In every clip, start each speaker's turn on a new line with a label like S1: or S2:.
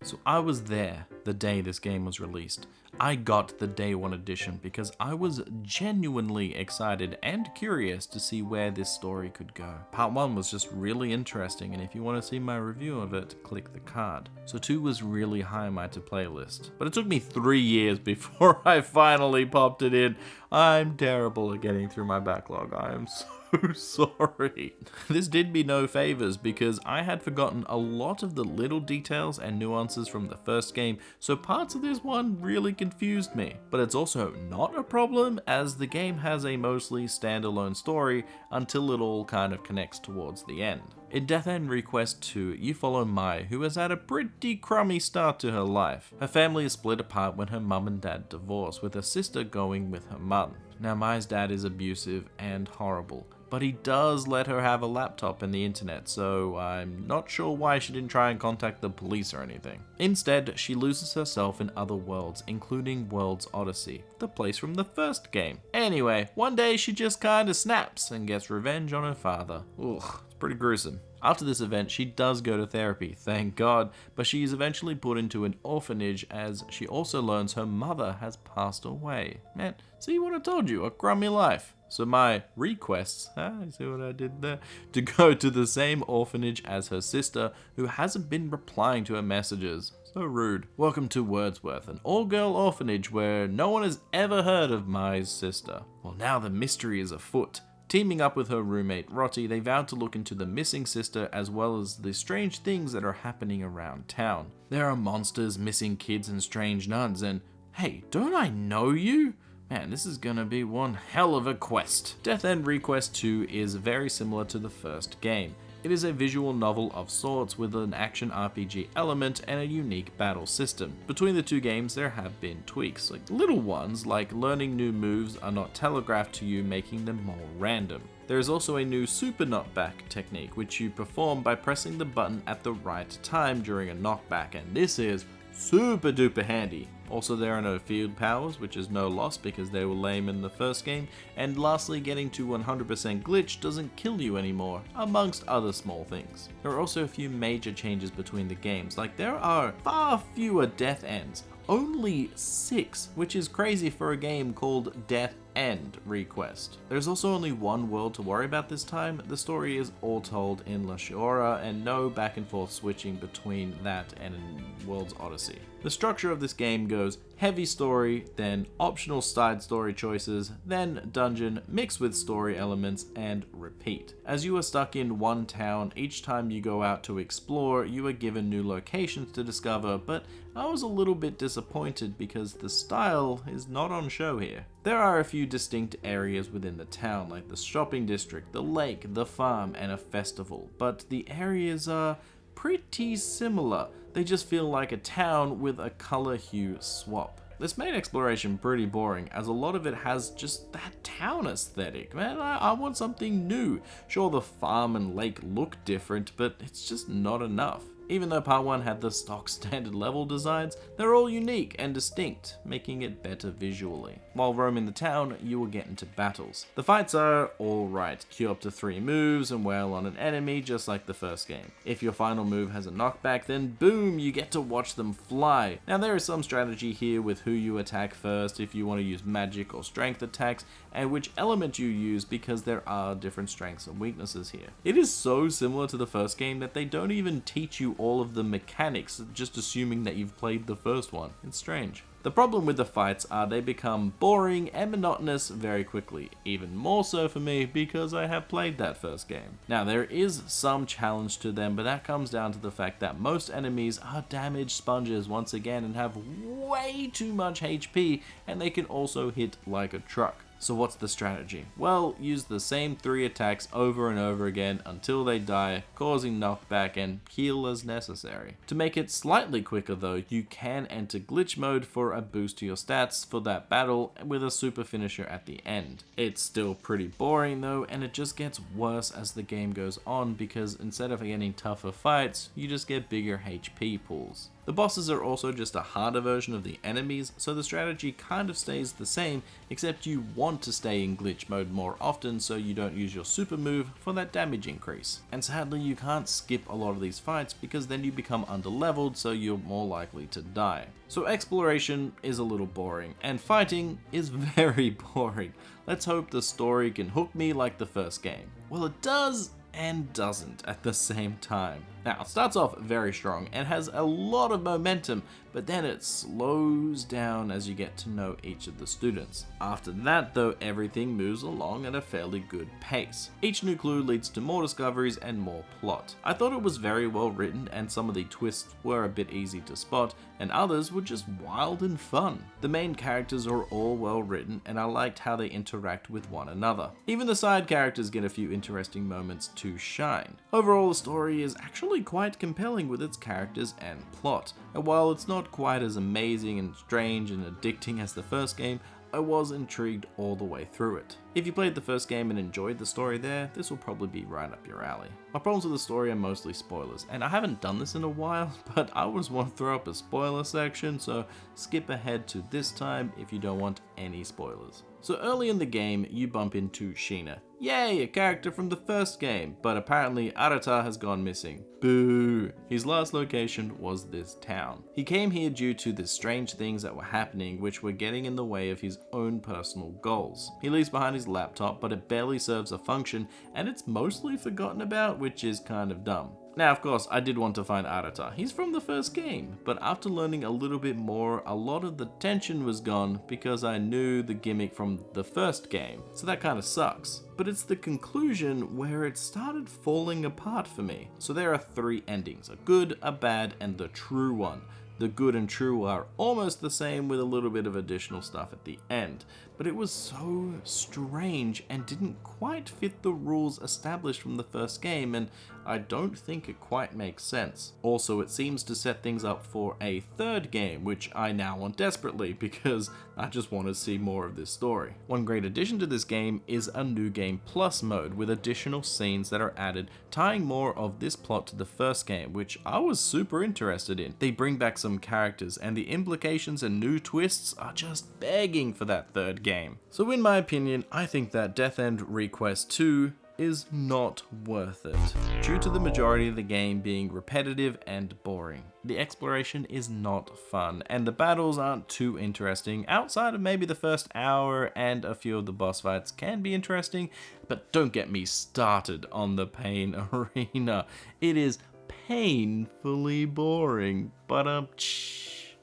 S1: So I was there the day this game was released. I got the day one edition because I was genuinely excited and curious to see where this story could go. Part 1 was just really interesting, and if you want to see my review of it, click the card. So 2 was really high on my to play list, but it took me 3 years before I finally popped it in. I'm terrible at getting through my backlog. I am so sorry. This did me no favors because I had forgotten a lot of the little details and nuances from the first game, so parts of this one really confused me. But it's also not a problem, as the game has a mostly standalone story until it all kind of connects towards the end. In Death End Request 2, you follow Mai, who has had a pretty crummy start to her life. Her family is split apart when her mum and dad divorce, with her sister going with her mum. Now Mai's dad is abusive and horrible, but he does let her have a laptop and the internet, so I'm not sure why she didn't try and contact the police or anything. Instead, she loses herself in other worlds, including World's Odyssey, the place from the first game. Anyway, one day she just kinda snaps and gets revenge on her father. Ugh, it's pretty gruesome. After this event, she does go to therapy, thank God, but she is eventually put into an orphanage as she also learns her mother has passed away. Man, see what I told you, a crummy life. So my requests, see what I did there? To go to the same orphanage as her sister, who hasn't been replying to her messages. So rude. Welcome to Wordsworth, an all-girl orphanage where no one has ever heard of Mai's sister. Well, now the mystery is afoot. Teaming up with her roommate Rotti, they vowed to look into the missing sister as well as the strange things that are happening around town. There are monsters, missing kids, and strange nuns, and hey, don't I know you? Man, this is gonna be one hell of a quest. Death End Request 2 is very similar to the first game. It is a visual novel of sorts with an action RPG element and a unique battle system. Between the two games there have been tweaks, like little ones like learning new moves are not telegraphed to you, making them more random. There is also a new super knockback technique which you perform by pressing the button at the right time during a knockback, and this is super duper handy. Also, there are no field powers, which is no loss because they were lame in the first game, and lastly, getting to 100% glitch doesn't kill you anymore, amongst other small things. There are also a few major changes between the games, like there are far fewer death ends, only 6, which is crazy for a game called Death End Request. There's also only one world to worry about this time. The story is all told in Choara and no back and forth switching between that and in World's Odyssey. The structure of this game goes heavy story, then optional side story choices, then dungeon mixed with story elements, and repeat. As you are stuck in one town, each time you go out to explore, you are given new locations to discover, but I was a little bit disappointed because the style is not on show here. There are a few distinct areas within the town, like the shopping district, the lake, the farm, and a festival, but the areas are pretty similar. They just feel like a town with a color hue swap. This made exploration pretty boring, as a lot of it has just that town aesthetic. Man, I want something new. Sure, the farm and lake look different, but it's just not enough. Even though part 1 had the stock standard level designs, they're all unique and distinct, making it better visually. While roaming the town, you will get into battles. The fights are alright, queue up to 3 moves and wail on an enemy just like the first game. If your final move has a knockback, then boom, you get to watch them fly. Now there is some strategy here with who you attack first, if you want to use magic or strength attacks, and which element you use because there are different strengths and weaknesses here. It is so similar to the first game that they don't even teach you all of the mechanics, just assuming that you've played the first one. It's strange. The problem with the fights are they become boring and monotonous very quickly, even more so for me because I have played that first game. Now there is some challenge to them, but that comes down to the fact that most enemies are damage sponges once again and have way too much HP, and they can also hit like a truck. So what's the strategy? Well, use the same 3 attacks over and over again until they die, causing knockback, and heal as necessary. To make it slightly quicker though, you can enter glitch mode for a boost to your stats for that battle with a super finisher at the end. It's still pretty boring though, and it just gets worse as the game goes on because instead of getting tougher fights, you just get bigger HP pools. The bosses are also just a harder version of the enemies, so the strategy kind of stays the same, except you want want to stay in glitch mode more often so you don't use your super move for that damage increase. And sadly, you can't skip a lot of these fights because then you become underleveled, so you're more likely to die. So exploration is a little boring, and fighting is very boring. Let's hope the story can hook me like the first game. Well, it does and doesn't at the same time. Now, it starts off very strong and has a lot of momentum, but then it slows down as you get to know each of the students. After that though, everything moves along at a fairly good pace. Each new clue leads to more discoveries and more plot. I thought it was very well written, and some of the twists were a bit easy to spot, and others were just wild and fun. The main characters are all well written, and I liked how they interact with one another. Even the side characters get a few interesting moments to shine. Overall, the story is actually quite compelling with its characters and plot, and while it's not quite as amazing and strange and addicting as the first game, I was intrigued all the way through it. If you played the first game and enjoyed the story there, this will probably be right up your alley. My problems with the story are mostly spoilers, and I haven't done this in a while, but I always want to throw up a spoiler section, so skip ahead to this time if you don't want any spoilers. So early in the game, you bump into Sheena. Yay, a character from the first game, but apparently Arata has gone missing. Boo! His last location was this town. He came here due to the strange things that were happening which were getting in the way of his own personal goals. He leaves behind his laptop, but it barely serves a function, and it's mostly forgotten about, which is kind of dumb. Now, of course, I did want to find Arata. He's from the first game, but after learning a little bit more, a lot of the tension was gone because I knew the gimmick from the first game, so that kind of sucks. But it's the conclusion where it started falling apart for me. So there are 3 endings, a good, a bad, and the true one. The good and true are almost the same with a little bit of additional stuff at the end, but it was so strange and didn't quite fit the rules established from the first game, and I don't think it quite makes sense. Also, it seems to set things up for a third game, which I now want desperately because I just want to see more of this story. One great addition to this game is a New Game Plus mode with additional scenes that are added, tying more of this plot to the first game, which I was super interested in. They bring back some characters, and the implications and new twists are just begging for that third game. So in my opinion, I think that Death End Request 2 is not worth it, due to the majority of the game being repetitive and boring. The exploration is not fun, and the battles aren't too interesting. Outside of maybe the first hour, and a few of the boss fights can be interesting, but don't get me started on the Pain Arena. It is painfully boring, but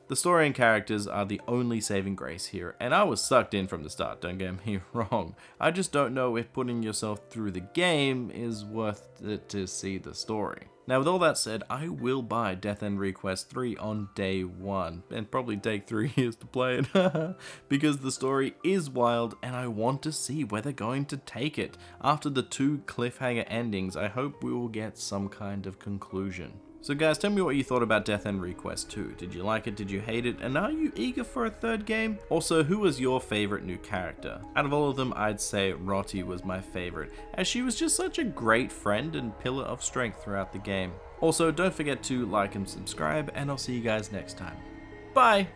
S1: the story and characters are the only saving grace here, and I was sucked in from the start, don't get me wrong. I just don't know if putting yourself through the game is worth it to see the story. Now, with all that said, I will buy Death End Request 3 on day 1, and probably take 3 years to play it, because the story is wild and I want to see where they're going to take it. After the 2 cliffhanger endings, I hope we will get some kind of conclusion. So guys, tell me what you thought about Death End Request 2. Did you like it? Did you hate it? And are you eager for a third game? Also, who was your favorite new character? Out of all of them, I'd say Rotti was my favorite, as she was just such a great friend and pillar of strength throughout the game. Also, don't forget to like and subscribe, and I'll see you guys next time. Bye!